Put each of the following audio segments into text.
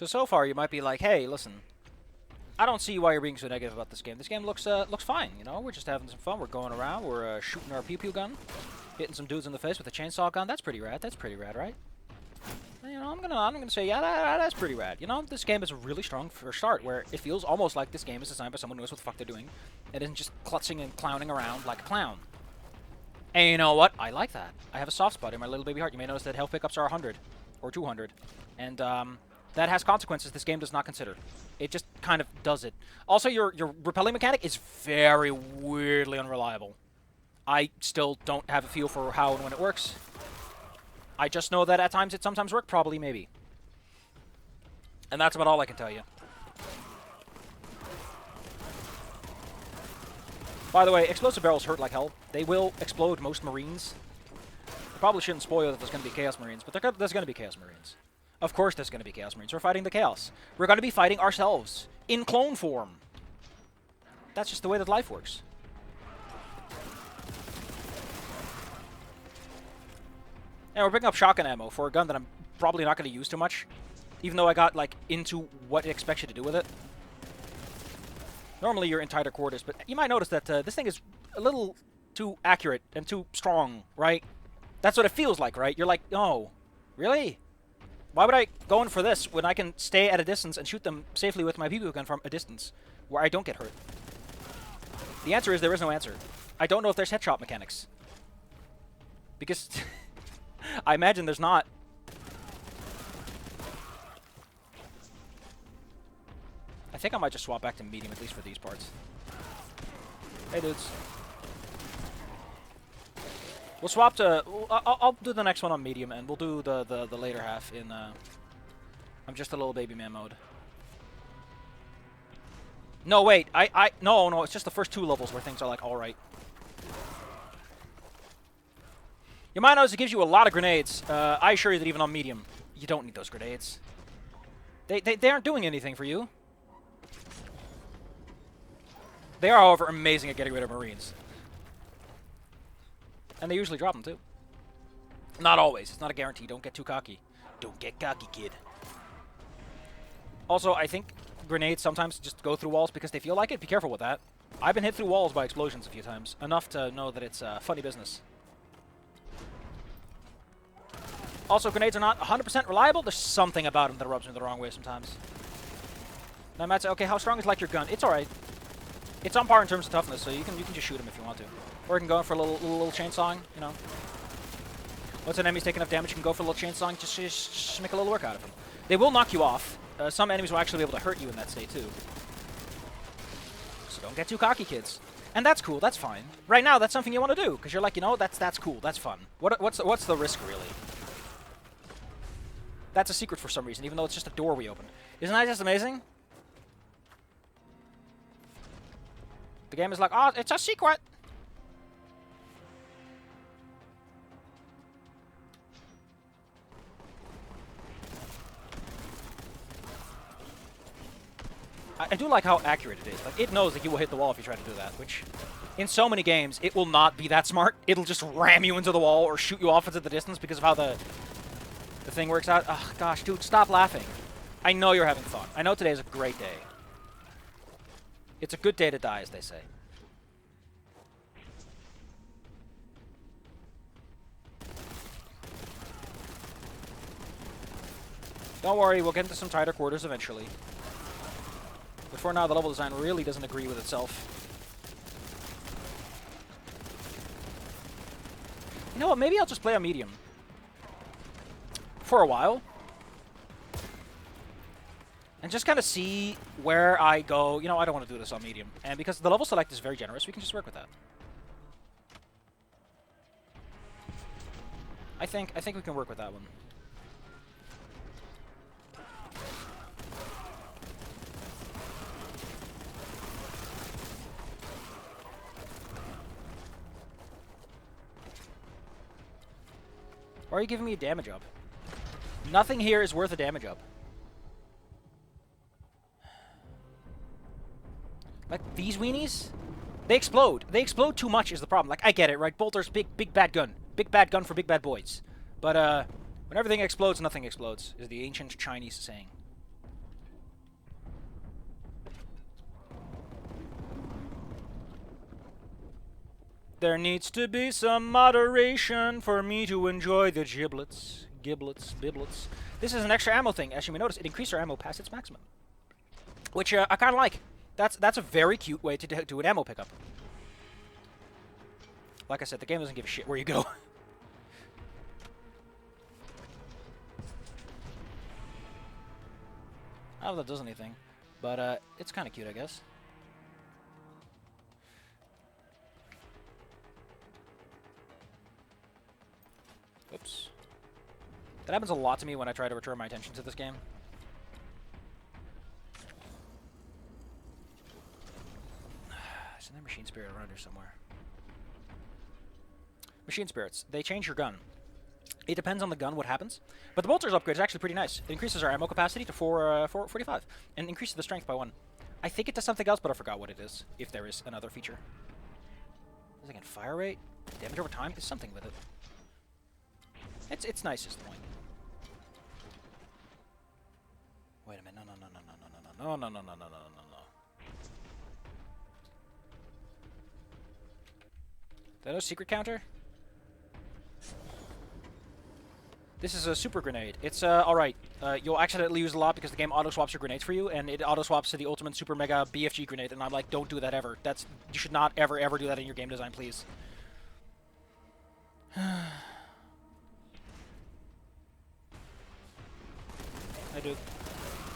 So far you might be like, hey, listen, I don't see why you're being so negative about this game. This game looks fine, you know? We're just having some fun. We're going around. We're shooting our pew-pew gun, hitting some dudes in the face with a chainsaw gun. That's pretty rad. That's pretty rad, right? You know, I'm gonna say, yeah, that's pretty rad. You know, this game is really strong for a start, where it feels almost like this game is designed by someone who knows what the fuck they're doing. It isn't just clutching and clowning around like a clown. And you know what? I like that. I have a soft spot in my little baby heart. You may notice that health pickups are 100 or 200, and that has consequences this game does not consider. It just kind of does it. Also, your repelling mechanic is very weirdly unreliable. I still don't have a feel for how and when it works. I just know that at times it sometimes works, probably, maybe. And that's about all I can tell you. By the way, explosive barrels hurt like hell. They will explode most Marines. I probably shouldn't spoil that there's going to be Chaos Marines, but there's going to be Chaos Marines. Of course there's going to be Chaos Marines. We're fighting the Chaos. We're going to be fighting ourselves in clone form. That's just the way that life works. And we're picking up shotgun ammo for a gun that I'm probably not going to use too much, even though I got like into what it expects you to do with it. Normally you're in tighter quarters, but you might notice that this thing is a little too accurate and too strong, right? That's what it feels like, right? You're like, oh, really? Why would I go in for this when I can stay at a distance and shoot them safely with my PPU gun from a distance where I don't get hurt? The answer is there is no answer. I don't know if there's headshot mechanics. Because I imagine there's not. I think I might just swap back to medium, at least for these parts. Hey, dudes. We'll swap to... I'll do the next one on medium, and we'll do the later half in... I'm just a little baby man mode. No, wait. No, it's just the first 2 levels where things are, like, alright. You might notice it gives you a lot of grenades. I assure you that even on medium, you don't need those grenades. They aren't doing anything for you. They are, however, amazing at getting rid of Marines. And they usually drop them, too. Not always. It's not a guarantee. Don't get too cocky. Don't get cocky, kid. Also, I think grenades sometimes just go through walls because they feel like it. Be careful with that. I've been hit through walls by explosions a few times. Enough to know that it's funny business. Also, grenades are not 100% reliable. There's something about them that rubs me the wrong way sometimes. And I might say, okay, how strong is like your gun? It's alright. It's on par in terms of toughness, so you can just shoot him if you want to. Or you can go in for a little chainsawing, you know. Once an enemy's taking enough damage, you can go for a little chainsawing, just make a little work out of him. They will knock you off. Some enemies will actually be able to hurt you in that state, too. So don't get too cocky, kids. And that's cool, that's fine. Right now, that's something you want to do, because you're like, you know, that's cool, that's fun. What's the risk, really? That's a secret for some reason, even though it's just a door we opened. Isn't that just amazing? The game is like, oh, it's a secret! I do like how accurate it is. Like, it knows that you will hit the wall if you try to do that, which, in so many games, it will not be that smart. It'll just ram you into the wall or shoot you off into the distance because of how the thing works out. Ugh, gosh, dude, stop laughing. I know you're having fun. I know today is a great day. It's a good day to die, as they say. Don't worry, we'll get into some tighter quarters eventually. But for now, the level design really doesn't agree with itself. You know what, maybe I'll just play on medium. For a while. And just kind of see where I go. You know, I don't want to do this on medium. And because the level select is very generous, we can just work with that. I think we can work with that one. Why are you giving me a damage up? Nothing here is worth a damage up. Like, these weenies? They explode. They explode too much is the problem. Like, I get it, right? Bolter's big bad gun. Big bad gun for big bad boys. But, when everything explodes, nothing explodes, is the ancient Chinese saying. There needs to be some moderation for me to enjoy the giblets. Giblets, biblets. This is an extra ammo thing. As you may notice, it increased our ammo past its maximum. Which I kind of like. That's a very cute way to do an ammo pickup. Like I said, the game doesn't give a shit where you go. I don't know if that does anything. But it's kind of cute, I guess. Oops. That happens a lot to me when I try to return my attention to this game. Isn't there machine spirit around here somewhere? Machine spirits. They change your gun. It depends on the gun what happens. But the bolter's upgrade is actually pretty nice. It increases our ammo capacity to 445 and increases the strength by 1. I think it does something else, but I forgot what it is, if there is another feature. Is it fire rate? Damage over time? There's something with it. It's nice is the point. Wait a minute. No. Is that no secret counter? This is a super grenade. It's, alright. You'll accidentally use a lot because the game auto-swaps your grenades for you, and it auto-swaps to the ultimate super mega BFG grenade, and I'm like, don't do that ever. You should not ever do that in your game design, please. I do.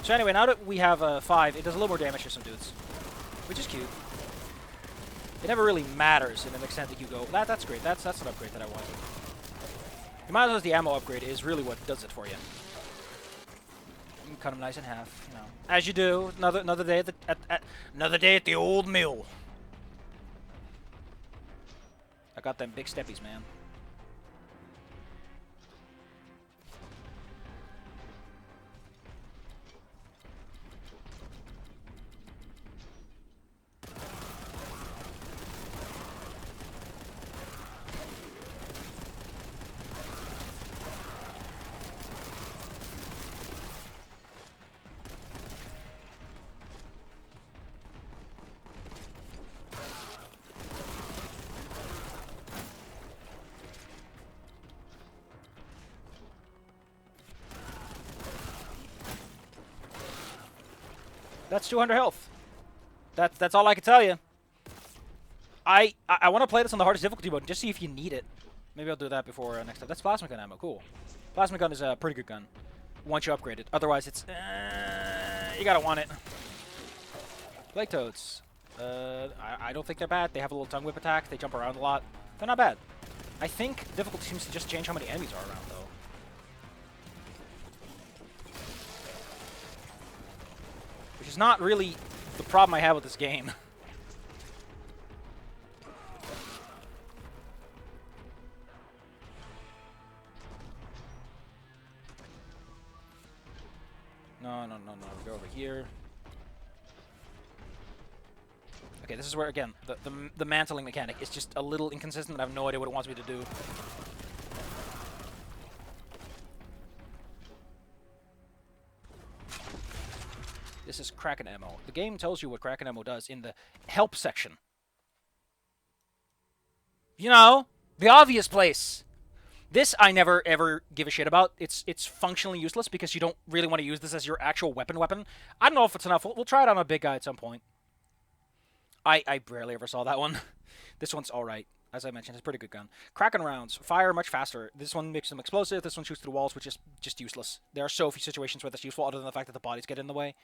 So anyway, now that we have 5, it does a little more damage to some dudes, which is cute. It never really matters in an extent that you go, that's great. That's an upgrade that I wanted. You might as well the ammo upgrade is really what does it for you. You can cut them nice in half, you know, as you do. Another day another day at the old mill. I got them big steppies, man. That's 200 health. That's all I can tell you. I want to play this on the hardest difficulty mode and just see if you need it. Maybe I'll do that before next time. That's plasma gun ammo. Cool. Plasma gun is a pretty good gun once you upgrade it. Otherwise, it's you gotta want it. Plague toads. I don't think they're bad. They have a little tongue whip attack. They jump around a lot. They're not bad. I think difficulty seems to just change how many enemies are around, though. Which is not really the problem I have with this game. No. Go over here. Okay, this is where, again, the mantling mechanic is just a little inconsistent, and I have no idea what it wants me to do. This is Kraken ammo. The game tells you what Kraken ammo does in the help section. You know, the obvious place. This I never ever give a shit about. It's functionally useless because you don't really want to use this as your actual weapon. I don't know if it's enough. We'll try it on a big guy at some point. I barely ever saw that one. This one's alright. As I mentioned, it's a pretty good gun. Kraken rounds fire much faster. This one makes them explosive. This one shoots through walls, which is just useless. There are so few situations where that's useful other than the fact that the bodies get in the way.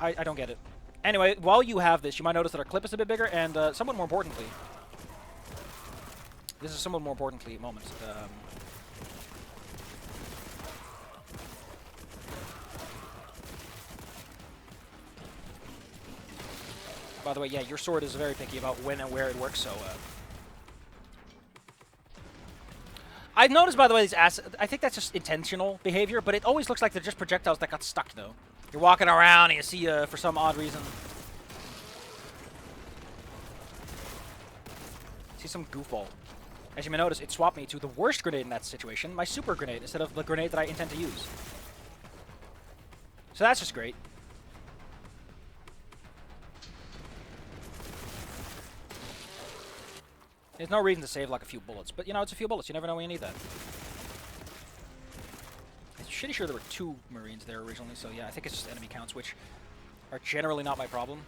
I don't get it. Anyway, while you have this, you might notice that our clip is a bit bigger, and somewhat more importantly, this is somewhat more importantly at moments. By the way, yeah, your sword is very picky about when and where it works, so... I've noticed, by the way, these I think that's just intentional behavior, but it always looks like they're just projectiles that got stuck, though. You're walking around and you see, for some odd reason... See some goofball. As you may notice, it swapped me to the worst grenade in that situation, my super grenade, instead of the grenade that I intend to use. So that's just great. There's no reason to save like a few bullets, but you know, it's a few bullets. You never know when you need that. I'm pretty sure there were 2 Marines there originally, so yeah, I think it's just enemy counts, which are generally not my problem.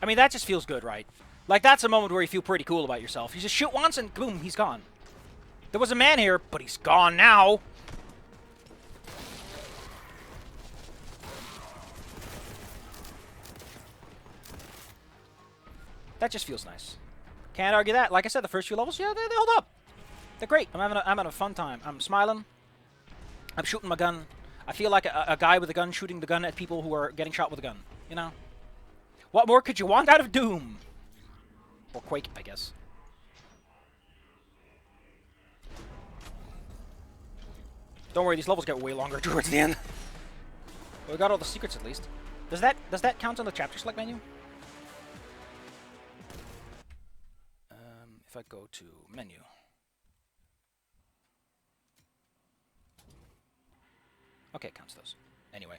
I mean, that just feels good, right? Like, that's a moment where you feel pretty cool about yourself. You just shoot once and boom, he's gone. There was a man here, but he's gone now. That just feels nice. Can't argue that. Like I said, the first few levels, yeah, they hold up. They're great. I'm having a fun time. I'm smiling. I'm shooting my gun. I feel like a guy with a gun shooting the gun at people who are getting shot with a gun. You know? What more could you want out of Doom? Or Quake, I guess. Don't worry, these levels get way longer towards the end. But we got all the secrets at least. Does that count on the chapter select menu? If I go to menu. Okay, it counts those. Anyway.